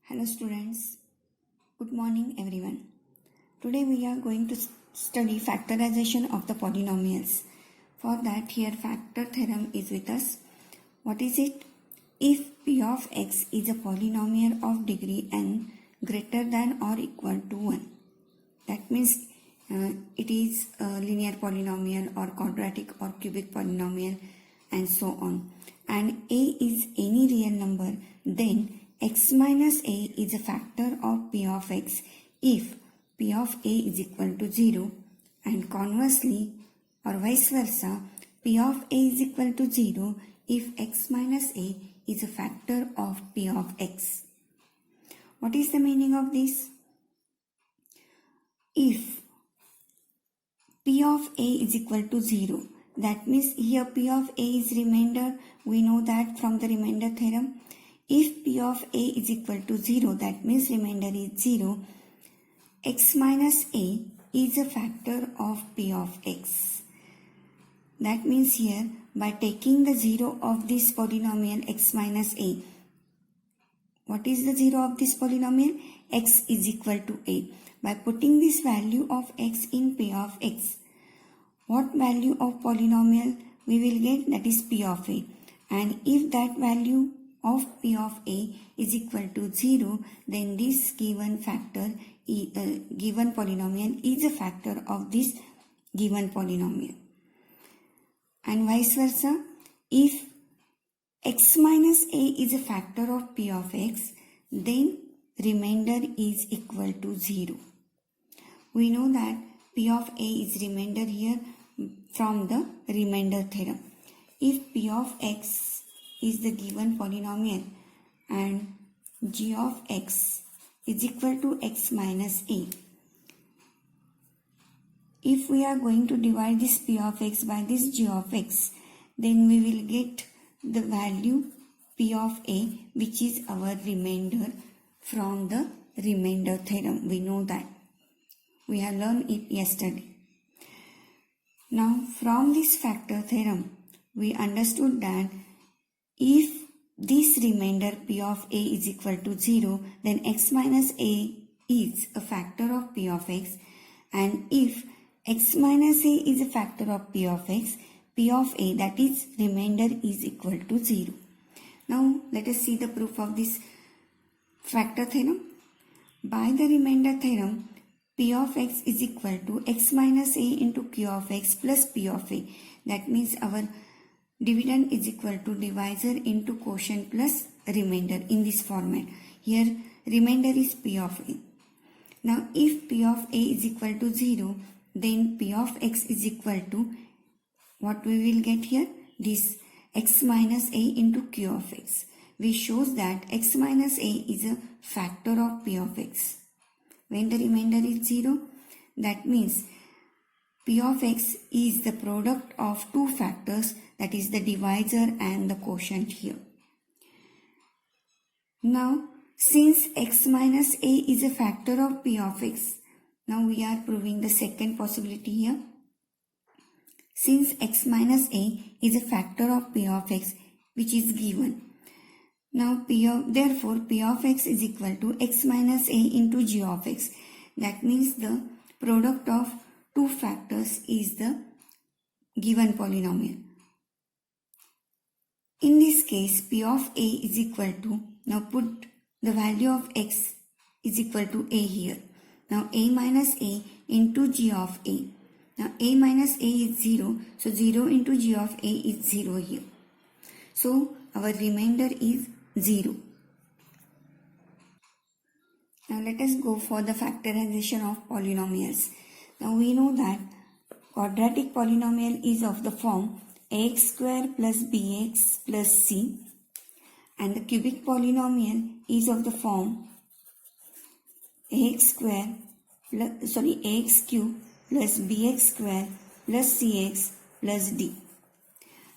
Hello students, good morning everyone. Today we are going to study factorization of the polynomials. For that here factor theorem is with us. What is it? If p of x is a polynomial of degree n greater than or equal to 1. That means it is a linear polynomial or quadratic or cubic polynomial and so on. And a is any real number, then x minus a is a factor of p of x if p of a is equal to 0, and conversely or vice versa, p of a is equal to 0 if x minus a is a factor of p of x. What is the meaning of this? If p of a is equal to 0, that means here p of a is remainder. We know that from the remainder theorem. If p of a is equal to 0, that means remainder is 0. X minus a is a factor of p of x. That means here by taking the 0 of this polynomial x minus a, what is the 0 of this polynomial? X is equal to a. By putting this value of x in p of x, what value of polynomial we will get? That is p of a. And if that value of p of a is equal to 0, then this given factor, given polynomial is a factor of this given polynomial. And vice versa, if x minus a is a factor of p of x, then remainder is equal to 0. We know that p of a is remainder here from the remainder theorem. If p of x is the given polynomial and g of x is equal to x minus a, if we are going to divide this p of x by this g of x, then we will get the value p of a, which is our remainder from the remainder theorem. We know that. We have learned it yesterday. Now from this factor theorem, we understood that if this remainder p of a is equal to 0, then x minus a is a factor of p of x, and if x minus a is a factor of p of x, p of a, that is remainder, is equal to 0. Now let us see the proof of this factor theorem. By the remainder theorem, p of x is equal to x minus a into q of x plus p of a. That means our dividend is equal to divisor into quotient plus remainder in this format. Here remainder is p of a. Now if p of a is equal to 0, then p of x is equal to, what we will get here? This x minus a into q of x, which shows that x minus a is a factor of p of x. When the remainder is 0, that means p of x is the product of two factors, that is the divisor and the quotient here. Now since x minus a is a factor of p of x, now we are proving the second possibility here. Since x minus a is a factor of p of x, which is given. Now therefore p of x is equal to x minus a into g of x. That means the product of two factors is the given polynomial. In this case, p of a is equal to, now put the value of x is equal to a here. Now a minus a into g of a. Now a minus a is 0, so 0 into g of a is 0 here. So our remainder is 0. Now let us go for the factorization of polynomials. Now we know that quadratic polynomial is of the form ax square plus bx plus c, and the cubic polynomial is of the form ax cube plus bx square plus cx plus d,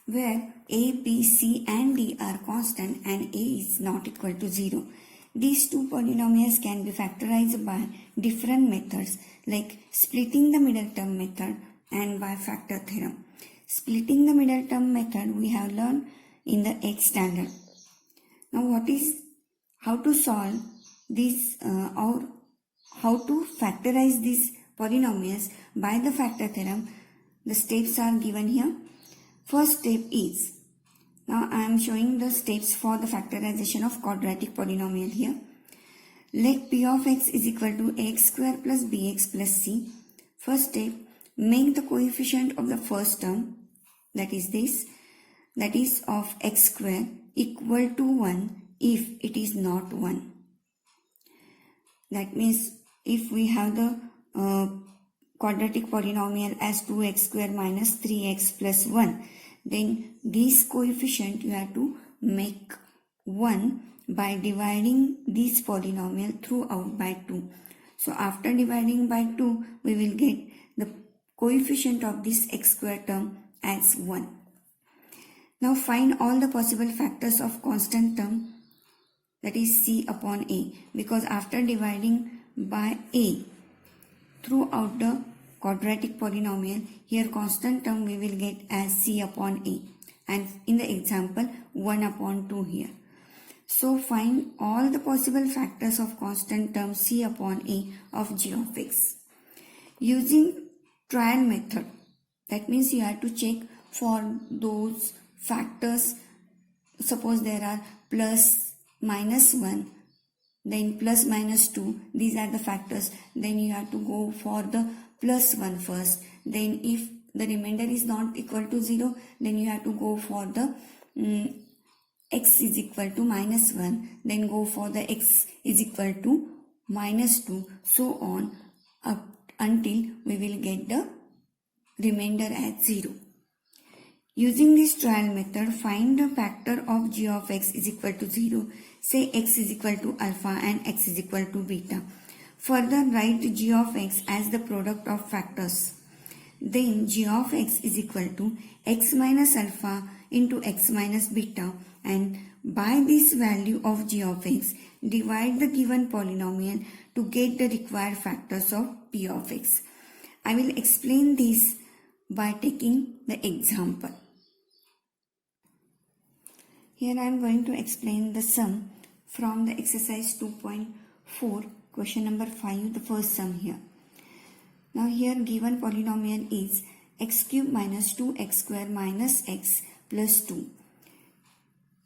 where a, b, c and d are constant and a is not equal to 0. These two polynomials can be factorized by different methods like splitting the middle term method and by factor theorem. Splitting the middle term method we have learned in the 8th standard. Now how to solve this or how to factorize these polynomials by the factor theorem. The steps are given here. First step is, now I am showing the steps for the factorization of quadratic polynomial here. Let p of x is equal to ax square plus bx plus c. First step, make the coefficient of the first term, that is this, that is of x square, equal to 1 if it is not 1. That means if we have the quadratic polynomial as 2x square minus 3x plus 1, then this coefficient you have to make 1 by dividing this polynomial throughout by 2. So after dividing by 2, we will get the coefficient of this x square term as 1. Now find all the possible factors of constant term, that is c upon a, because after dividing by a throughout the quadratic polynomial, here constant term we will get as c upon a, and in the example 1 upon 2 here. So find all the possible factors of constant term c upon a of g of x. Using trial method, that means you have to check for those factors. Suppose there are plus minus 1, then plus minus 2, these are the factors. Then you have to go for the plus 1 first. Then if the remainder is not equal to 0, then you have to go for the x is equal to minus 1, then go for the x is equal to minus 2, so on up until we will get the remainder as 0. Using this trial method, find the factor of g of x is equal to 0. Say x is equal to alpha and x is equal to beta. Further write g of x as the product of factors. Then g of x is equal to x minus alpha into x minus beta, and by this value of g of x, divide the given polynomial to get the required factors of p of x. I will explain this by taking the example. Here I am going to explain the sum from the exercise 2.4, question number 5, the first sum here. Now here given polynomial is x cube minus 2x square minus x plus 2.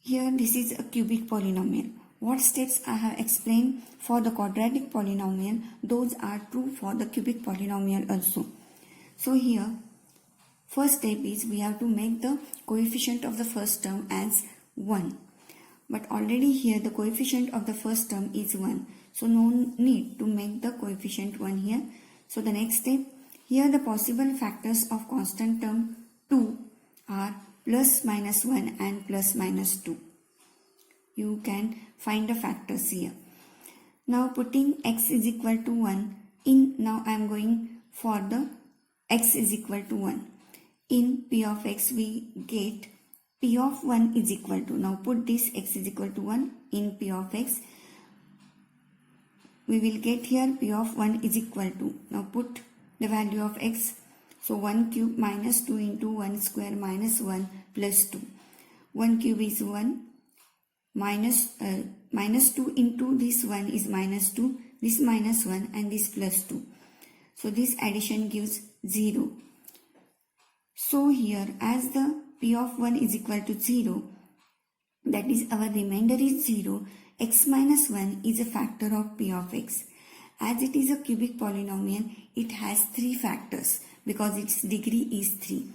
Here this is a cubic polynomial. What steps I have explained for the quadratic polynomial, those are true for the cubic polynomial also. So here first step is we have to make the coefficient of the first term as 1. But already here the coefficient of the first term is 1. So no need to make the coefficient 1 here. So the next step, here the possible factors of constant term 2 are plus minus 1 and plus minus 2. You can find the factors here. Now putting x is equal to 1 in, now I am going for the x is equal to 1. In p of x we get p of 1 is equal to, now put this x is equal to 1 in p of x. We will get here p of 1 is equal to, now put the value of x. So 1 cube minus 2 into 1 square minus 1 plus 2. 1 cube is 1, minus 2 into this 1 is minus 2, this minus 1 and this plus 2. So this addition gives 0. So here as the p of 1 is equal to 0, that is our remainder is 0, x minus 1 is a factor of p of x. As it is a cubic polynomial, it has 3 factors because its degree is 3.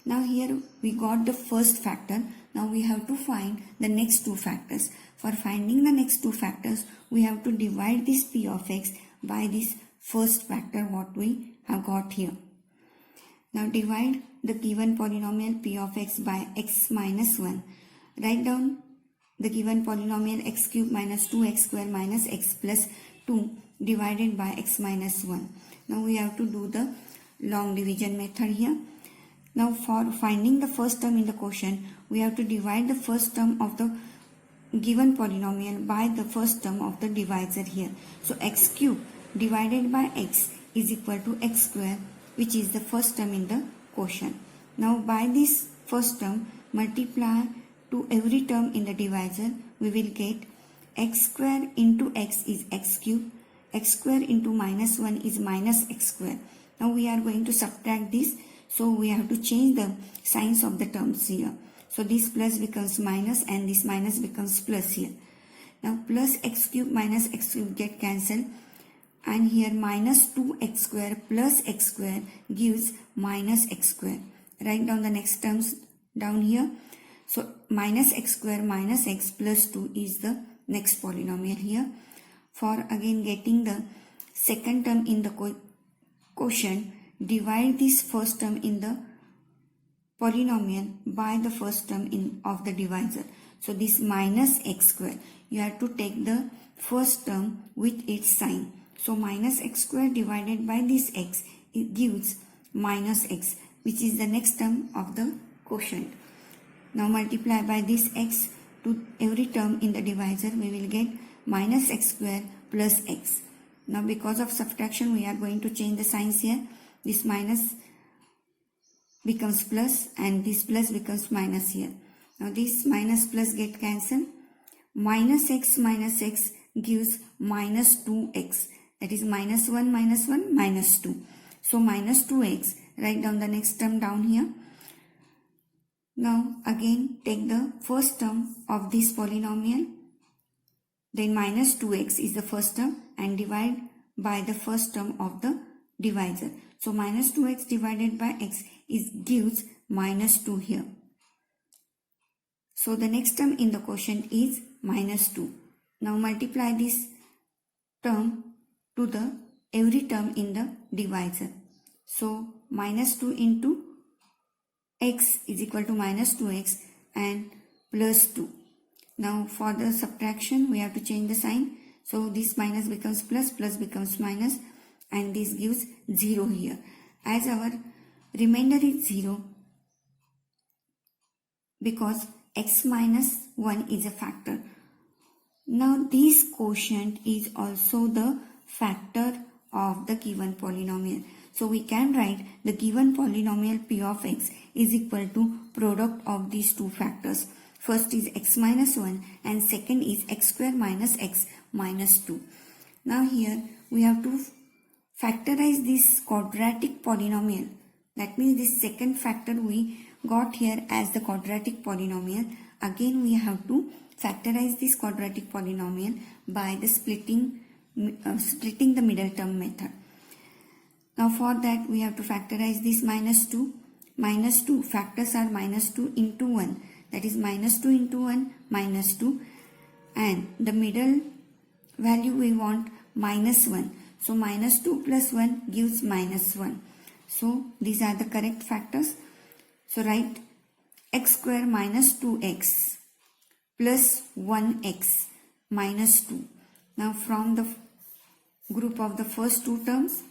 Now here we got the first factor. Now we have to find the next 2 factors. For finding the next 2 factors, we have to divide this p of x by this first factor what we have got here. Now divide the given polynomial p of x by x minus 1. Write down the given polynomial x cube minus 2x square minus x plus 2 divided by x minus 1. Now we have to do the long division method here. Now for finding the first term in the quotient, we have to divide the first term of the given polynomial by the first term of the divisor here. So x cube divided by x is equal to x square, which is the first term in the quotient. Now by this first term multiply to every term in the divisor, we will get x square into x is x cube, x square into minus 1 is minus x square. Now we are going to subtract this, so we have to change the signs of the terms here. So this plus becomes minus and this minus becomes plus here. Now plus x cube minus x cube get cancelled, and here minus 2x square plus x square gives minus x square. Write down the next terms down here. So minus x square minus x plus 2 is the next polynomial here. For again getting the second term in the quotient, divide this first term in the polynomial by the first term of the divisor. So this minus x square, you have to take the first term with its sign. So minus x square divided by this x, it gives minus x, which is the next term of the quotient. Now multiply by this x to every term in the divisor, we will get minus x square plus x. Now because of subtraction, we are going to change the signs here. This minus becomes plus and this plus becomes minus here. Now this minus plus get cancelled. Minus x gives minus 2x. That is minus 1 minus 2. So minus 2x. Write down the next term down here. Now again take the first term of this polynomial. Then minus 2x is the first term and divide by the first term of the divisor. So minus 2x divided by x gives minus 2 here. So the next term in the quotient is minus 2. Now multiply this term to the every term in the divisor. So minus 2 into x is equal to minus 2x and plus 2. Now for the subtraction, we have to change the sign. So this minus becomes plus, plus becomes minus, and this gives 0 here. As our remainder is 0, because x minus 1 is a factor. Now this quotient is also the factor of the given polynomial. So we can write the given polynomial p of x is equal to product of these two factors. First is x minus 1 and second is x square minus x minus 2. Now here we have to factorize this quadratic polynomial. That means this second factor we got here as the quadratic polynomial. Again we have to factorize this quadratic polynomial by the splitting the middle term method. Now for that we have to factorize this minus 2. Minus 2 factors are minus 2 into 1. That is minus 2 into 1 minus 2. And the middle value we want minus 1. So minus 2 plus 1 gives minus 1. So these are the correct factors. So write x square minus 2x plus 1x minus 2. Now from the group of the first two terms,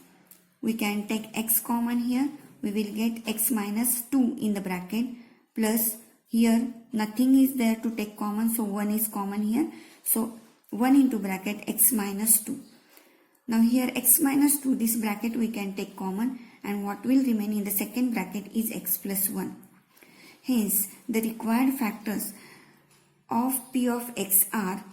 we can take x common here. We will get x minus 2 in the bracket plus here nothing is there to take common, so 1 is common here. So 1 into bracket x minus 2. Now here x minus 2, this bracket we can take common, and what will remain in the second bracket is x plus 1. Hence the required factors of p of x are,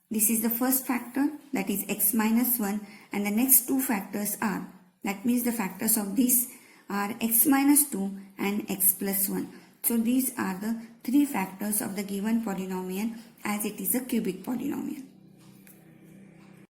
this is the first factor, that is x minus 1, and the next two factors are, that means the factors of this are x minus 2 and x plus 1. So these are the three factors of the given polynomial, as it is a cubic polynomial.